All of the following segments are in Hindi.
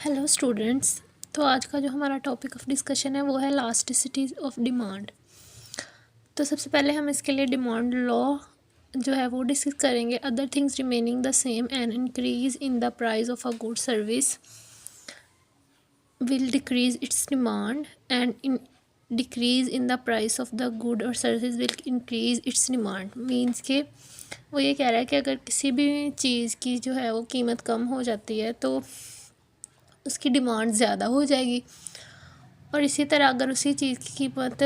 Hello students. तो आज का जो हमारा टॉपिक ऑफ डिस्कशन है वो है इलास्टिसिटी ऑफ डिमांड। तो सबसे पहले हम इसके लिए डिमांड लॉ जो है वो डिस्कस करेंगे। Other things remaining the same and increase in the price of a good service will decrease its demand and in decrease in the price of the good और service will increase its demand. Means के वो ये कह रहा है कि अगर किसी भी चीज़ की जो है वो कीमत कम हो जाती है तो उसकी डिमांड ज़्यादा हो जाएगी, और इसी तरह अगर उसी चीज़ की कीमत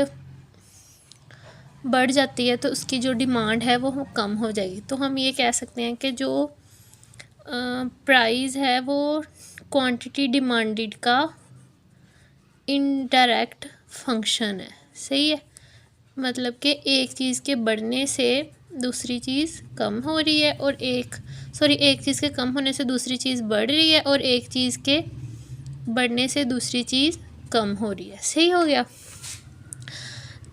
बढ़ जाती है तो उसकी जो डिमांड है वो कम हो जाएगी। तो हम ये कह सकते हैं कि जो प्राइस है वो क्वांटिटी डिमांडेड का इनडायरेक्ट फंक्शन है। सही है, मतलब कि एक चीज़ के बढ़ने से दूसरी चीज़ कम हो रही है, और एक चीज़ के कम होने से दूसरी चीज़ बढ़ रही है, और एक चीज़ के बढ़ने से दूसरी चीज़ कम हो रही है। सही हो गया।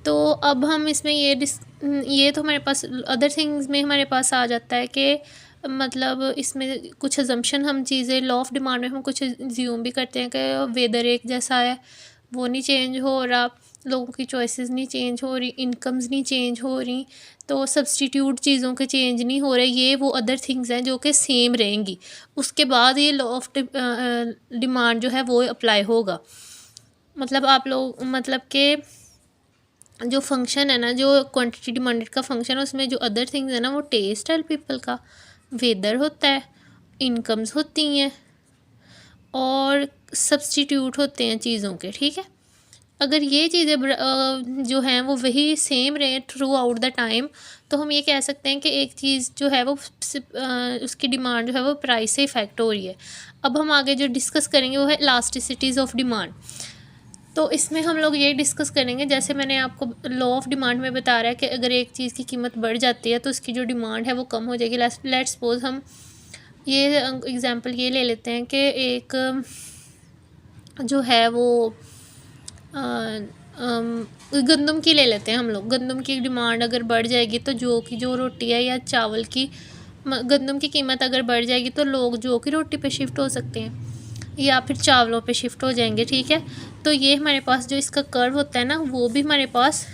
तो अब हम इसमें ये तो हमारे पास अदर थिंग्स में हमारे पास आ जाता है कि मतलब इसमें कुछ अजम्पशन हम चीज़ें लॉ ऑफ डिमांड में हम कुछ ज्यूम भी करते हैं कि वेदर एक जैसा है, वो नहीं चेंज हो रहा, लोगों की चॉइसेस नहीं चेंज हो रही, इनकम्स नहीं चेंज हो रही, तो सब्सटीट्यूट चीज़ों के चेंज नहीं हो रहे। ये वो अदर थिंग्स हैं जो कि सेम रहेंगी, उसके बाद ये लॉ ऑफ डिमांड जो है वो अप्लाई होगा। मतलब आप लोग मतलब कि जो फंक्शन है ना, जो क्वांटिटी डिमांडेड का फंक्शन है, उसमें जो अदर थिंग्स है ना वो टेस्ट है पीपल का, वेदर होता है, इनकम्स होती हैं, और सब्सटीट्यूट होते हैं चीज़ों के। ठीक है, अगर ये चीज़ें जो हैं वो वही सेम रहे थ्रू आउट द टाइम, तो हम ये कह सकते हैं कि एक चीज़ जो है वो उसकी डिमांड जो है वो प्राइस से इफ़ेक्ट हो रही है। अब हम आगे जो डिस्कस करेंगे वो है इलास्टिसिटीज़ ऑफ डिमांड। तो इसमें हम लोग ये डिस्कस करेंगे, जैसे मैंने आपको लॉ ऑफ डिमांड में बता रहा है कि अगर एक चीज़ की कीमत बढ़ जाती है तो उसकी जो डिमांड है वो कम हो जाएगी। लेट्स सपोज हम ये एग्जांपल ये ले लेते हैं कि एक जो है वो गंदम की ले लेते हैं हम लोग। गंदम की डिमांड अगर बढ़ जाएगी तो जो रोटी है या चावल की गंदम की कीमत अगर बढ़ जाएगी तो लोग जो की रोटी पे शिफ्ट हो सकते हैं या फिर चावलों पे शिफ्ट हो जाएंगे। ठीक है, तो ये हमारे पास जो इसका कर्व होता है ना वो भी हमारे पास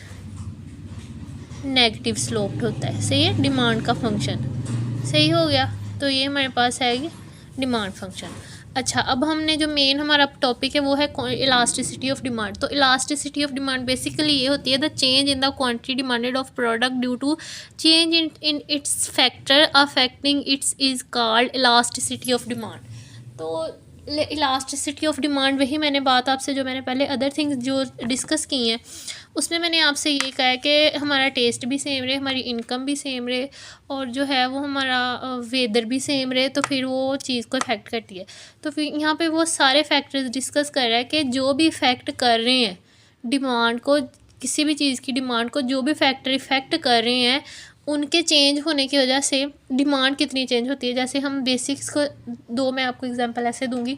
नेगेटिव स्लोप्ड होता है। सही है, डिमांड का फंक्शन। सही हो गया, तो ये हमारे पास है डिमांड फंक्शन। अच्छा, अब हमने जो मेन हमारा टॉपिक है वो है इलास्टिसिटी ऑफ डिमांड। तो इलास्टिसिटी ऑफ डिमांड बेसिकली ये होती है the change in the quantity demanded of product due to change in its factor affecting its is called elasticity of demand. तो इलास्टिसिटी ऑफ डिमांड वही मैंने बात आपसे जो मैंने पहले अदर थिंग्स जो डिस्कस की हैं उसमें मैंने आपसे ये कहा है कि हमारा टेस्ट भी सेम रहे, हमारी इनकम भी सेम रहे, और जो है वो हमारा वेदर भी सेम रहे, तो फिर वो चीज़ को इफ़ेक्ट करती है। तो फिर यहाँ पे वो सारे फैक्टर्स डिस्कस कर रहा है कि जो भी इफ़ेक्ट कर रहे हैं डिमांड को, किसी भी चीज़ की डिमांड को जो भी फैक्टर इफ़ेक्ट कर रहे हैं उनके चेंज होने की वजह से डिमांड कितनी चेंज होती है। जैसे हम बेसिक्स को दो मैं आपको एग्जांपल ऐसे दूंगी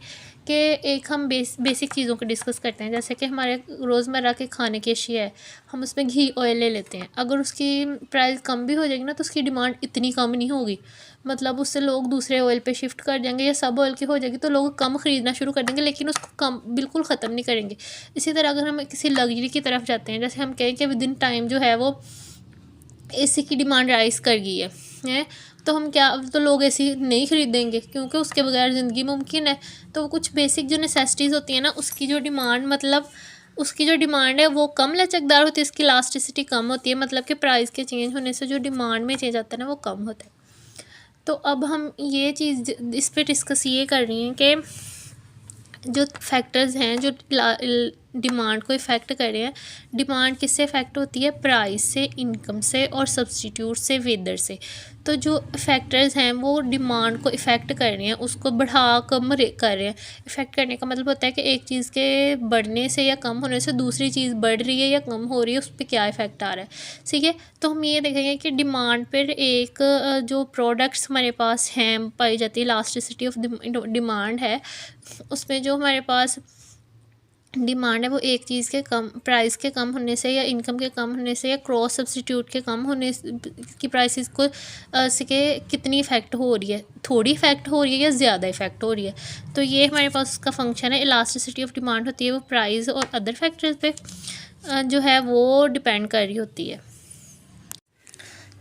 कि एक हम बेसिक चीज़ों को डिस्कस करते हैं, जैसे कि हमारे रोज़मर्रा के खाने की अशिया है, हम उसमें घी ऑयल ले लेते हैं। अगर उसकी प्राइस कम भी हो जाएगी ना तो उसकी डिमांड इतनी कम नहीं होगी, मतलब उससे लोग दूसरे ऑयल पे शिफ्ट कर जाएंगे, या सब ऑयल की हो जाएगी तो लोग कम ख़रीदना शुरू कर देंगे, लेकिन उसको कम बिल्कुल ख़त्म नहीं करेंगे। इसी तरह अगर हम किसी लग्जरी की तरफ जाते हैं, जैसे हम कहें कि विद इन टाइम जो है वो एसी की डिमांड राइज कर गई है, तो हम क्या, तो लोग एसी नहीं ख़रीदेंगे क्योंकि उसके बगैर ज़िंदगी मुमकिन है। तो कुछ बेसिक जो नेसेसिटीज़ होती है ना उसकी जो डिमांड, मतलब उसकी जो डिमांड है वो कम लचकदार होती है, इसकी इलास्टिसिटी कम होती है, मतलब कि प्राइस के चेंज होने से जो डिमांड में चेंज आता है ना वो कम होता है। तो अब हम ये चीज़ इस पर डिस्कस ये कर रही हैं कि जो फैक्टर्स हैं जो डिमांड को इफ़ेक्ट कर रहे हैं, डिमांड किससे इफ़ेक्ट होती है, प्राइस से, इनकम से, और सब्सटीट्यूट से, वेदर से। तो जो फैक्टर्स हैं वो डिमांड को इफ़ेक्ट कर रहे हैं, उसको बढ़ा कम कर रहे हैं। इफ़ेक्ट करने का मतलब होता है कि एक चीज़ के बढ़ने से या कम होने से दूसरी चीज़ बढ़ रही है या कम हो रही है, उस पर क्या इफ़ेक्ट आ रहा है। ठीक है, तो हम ये देखेंगे कि डिमांड पर एक जो प्रोडक्ट्स हमारे पास हैं पाई जाती है, इलास्टिसिटी ऑफ डिमांड है, उसमें जो हमारे पास डिमांड है वो एक चीज़ के कम प्राइस के कम होने से या इनकम के कम होने से या क्रॉस सब्स्टिट्यूट के कम होने की प्राइसेस को से के कितनी इफ़ेक्ट हो रही है, थोड़ी इफ़ेक्ट हो रही है या ज़्यादा इफ़ेक्ट हो रही है। तो ये हमारे पास उसका फंक्शन है। इलास्टिसिटी ऑफ डिमांड होती है वो प्राइस और अदर फैक्टर्स पे जो है वो डिपेंड कर रही होती है।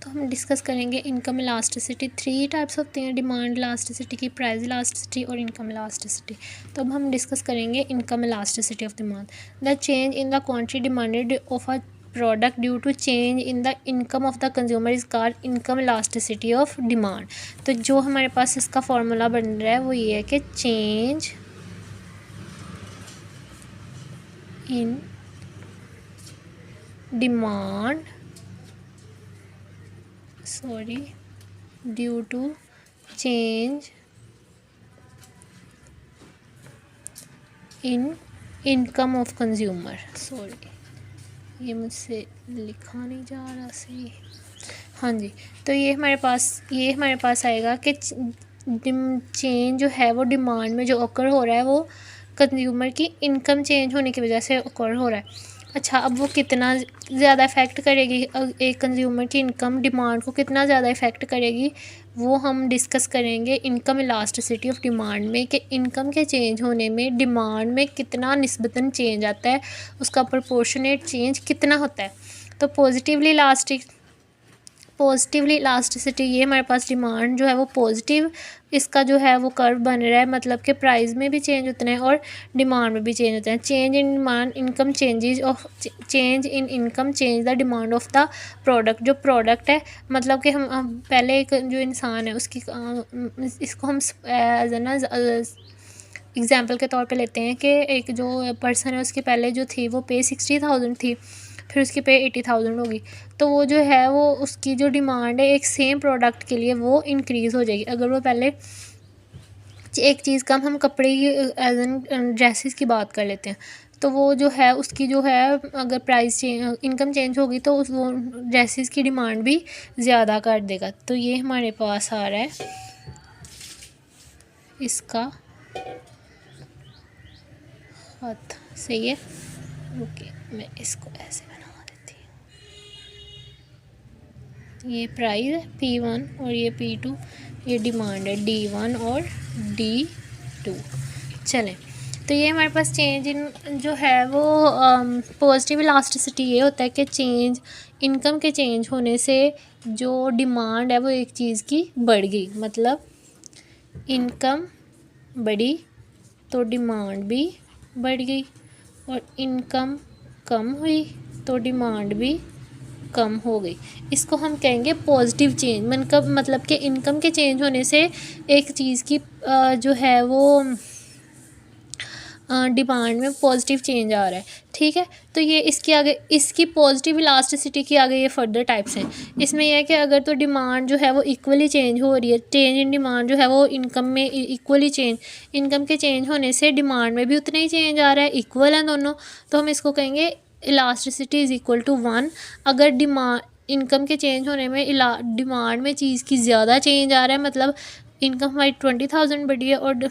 तो हम डिस्कस करेंगे इनकम इलास्टिसिटी। 3 टाइप्स होती हैं डिमांड इलास्टिसिटी की, प्राइस इलास्टिसिटी और इनकम इलास्टिसिटी। तो अब हम डिस्कस करेंगे income elasticity of demand. The change in the quantity demanded of a product due to change in the income of the consumer is called income elasticity of demand. तो जो हमारे पास इसका फॉर्मूला बन रहा है वो ये है कि change in demand due to change in income of consumer. ये मुझसे लिखा नहीं जा रहा सही। हाँ जी, तो ये हमारे पास आएगा कि चेंज जो है वो डिमांड में जो ऑकर हो रहा है वो कंज्यूमर की इनकम चेंज होने की वजह से ऑकर हो रहा है। अच्छा, अब वो कितना ज़्यादा इफ़ेक्ट करेगी एक कंज्यूमर की इनकम डिमांड को कितना ज़्यादा इफ़ेक्ट करेगी वो हम डिस्कस करेंगे इनकम इलास्टिसिटी ऑफ डिमांड में, कि इनकम के चेंज होने में डिमांड में कितना निस्बतन चेंज आता है, उसका प्रोपोर्शनेट चेंज कितना होता है। तो पॉजिटिवली इलास्टिसिटी ये हमारे पास डिमांड जो है वो पॉजिटिव, इसका जो है वो कर्व बन रहा है, मतलब कि प्राइस में भी चेंज उतना है और डिमांड में भी चेंज होता है। Change in demand income change in income change the demand of the product. जो प्रोडक्ट है मतलब कि हम पहले एक जो इंसान है उसकी इसको हम एज ना एग्जाम्पल के तौर पे लेते हैं कि एक जो पर्सन है उसकी पहले जो थी वो पे 60,000 थी, फिर उसकी पे 80,000 होगी। तो वो जो है वो उसकी जो डिमांड है एक सेम प्रोडक्ट के लिए वो इंक्रीज़ हो जाएगी। अगर वो पहले एक चीज़ कम, हम कपड़े की एज एन ड्रेसेस की बात कर लेते हैं, तो वो जो है उसकी जो है अगर प्राइस इनकम चेंज होगी तो वो ड्रेसेस की डिमांड भी ज़्यादा कर देगा। तो ये हमारे पास आ रहा है इसका खत, सही है। ओके, मैं इसको ऐसे बना देती हूँ। ये प्राइस है P1 और ये P2, ये डिमांड है D1 और D2। चलें, तो ये हमारे पास चेंज इन जो है वो पॉजिटिव इलास्टिसिटी ये होता है कि चेंज इनकम के चेंज होने से जो डिमांड है वो एक चीज़ की बढ़ गई, मतलब इनकम बढ़ी तो डिमांड भी बढ़ गई, और इनकम कम हुई तो डिमांड भी कम हो गई। इसको हम कहेंगे पॉजिटिव चेंज। मतलब कि इनकम के चेंज होने से एक चीज़ की जो है वो डिमांड में पॉजिटिव चेंज आ रहा है, ठीक है। तो ये इसके आगे इसकी पॉजिटिव इलास्टिसिटी के आगे ये फर्दर टाइप्स हैं। इसमें यह है कि अगर तो डिमांड जो है वो इक्वली चेंज हो रही है, चेंज इन डिमांड जो है वो इनकम में इक्वली चेंज, इनकम के चेंज होने से डिमांड में भी उतना ही चेंज आ रहा है, इक्वल है दोनों, तो हम इसको कहेंगे इलास्टिसिटी इज़ इक्वल टू 1। अगर डिमांड इनकम के चेंज होने में डिमांड में चीज़ की ज़्यादा चेंज आ रहा है, मतलब इनकम हमारी 20,000 बढ़ी है और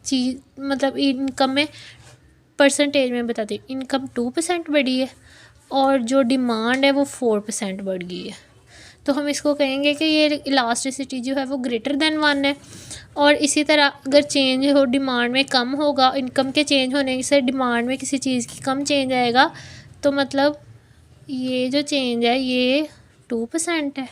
चीज़ मतलब इनकम में परसेंटेज में बताती हूँ, इनकम 2% बढ़ी है और जो डिमांड है वो 4% बढ़ गई है, तो हम इसको कहेंगे कि ये इलास्टिसिटी जो है वो ग्रेटर देन 1 है। और इसी तरह अगर चेंज हो डिमांड में कम होगा, इनकम के चेंज होने से डिमांड में किसी चीज़ की कम चेंज आएगा, तो मतलब ये जो चेंज है ये 2% है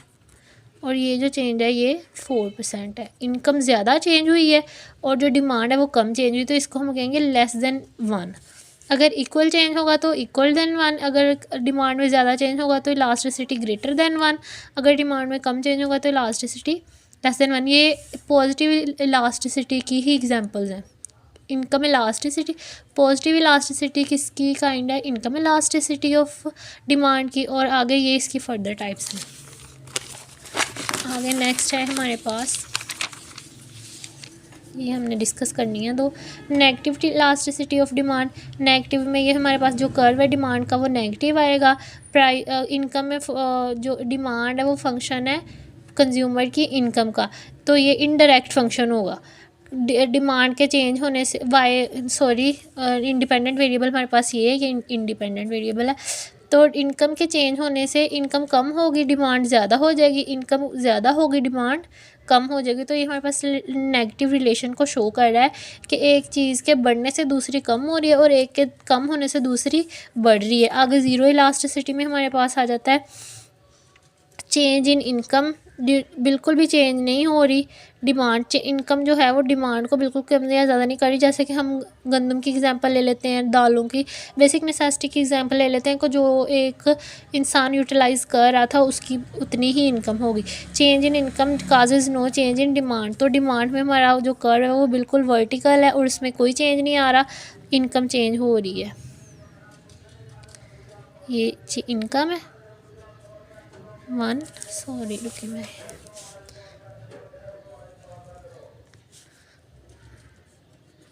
और ये जो चेंज है ये 4% है। इनकम ज़्यादा चेंज हुई है और जो डिमांड है वो कम चेंज हुई, तो इसको हम कहेंगे लेस देन 1। अगर इक्वल चेंज होगा तो इक्वल देन 1, अगर डिमांड में ज़्यादा चेंज होगा तो इलास्टिसिटी ग्रेटर देन 1, अगर डिमांड में कम चेंज होगा तो इलास्टिसिटी लेस देन 1। ये पॉजिटिव इलास्टिसिटी की ही एग्जांपल्स हैं। इनकम इलास्टिसिटी, पॉजिटिव इलास्टिसिटी किसकी काइंड है, इनकम इलास्टिसिटी ऑफ डिमांड की, और आगे ये इसकी फर्दर टाइप्स हैं। आगे नेक्स्ट है हमारे पास, ये हमने डिस्कस करनी है। तो negative elasticity of demand, negative में ये हमारे पास जो कर्व है डिमांड का वो नेगेटिव आएगा। इनकम में जो डिमांड है वो फंक्शन है कंज्यूमर की इनकम का, तो ये इनडायरेक्ट फंक्शन होगा। डिमांड के चेंज होने से इंडिपेंडेंट वेरिएबल हमारे पास ये है, ये इंडिपेंडेंट वेरिएबल है। तो इनकम के चेंज होने से इनकम कम होगी, डिमांड ज़्यादा हो जाएगी, इनकम ज़्यादा होगी, डिमांड कम हो जाएगी। तो ये हमारे पास नेगेटिव रिलेशन को शो कर रहा है कि एक चीज़ के बढ़ने से दूसरी कम हो रही है और एक के कम होने से दूसरी बढ़ रही है। आगे ज़ीरो इलास्टिसिटी में हमारे पास आ जाता है चेंज इन इनकम, बिल्कुल भी चेंज नहीं हो रही। डिमांड इनकम जो है वो डिमांड को बिल्कुल कम या ज़्यादा नहीं कर रही। जैसे कि हम गंदम की एग्जांपल ले लेते हैं, दालों की बेसिक नेसेसिटी की एग्जांपल ले लेते हैं को जो एक इंसान यूटिलाइज़ कर रहा था उसकी उतनी ही इनकम होगी। Change in income causes no change in demand. तो डिमांड में हमारा जो कर्व है वो बिल्कुल वर्टिकल है और उसमें कोई चेंज नहीं आ रहा, इनकम चेंज हो रही है। ये इनकम है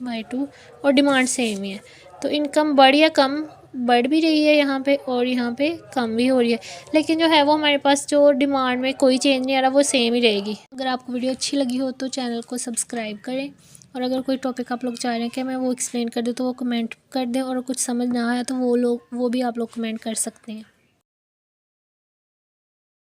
बाई 2 और डिमांड सेम ही है। तो इनकम बढ़ या कम, बढ़ भी रही है यहाँ पे और यहाँ पे कम भी हो रही है, लेकिन जो है वो हमारे पास जो डिमांड में कोई चेंज नहीं आ रहा, वो सेम ही रहेगी। अगर आपको वीडियो अच्छी लगी हो तो चैनल को सब्सक्राइब करें, और अगर कोई टॉपिक आप लोग चाह रहे हैं कि मैं वो एक्सप्लेन कर दूँ तो वो कमेंट कर दें, और कुछ समझ ना आया तो वो भी आप लोग कमेंट कर सकते हैं।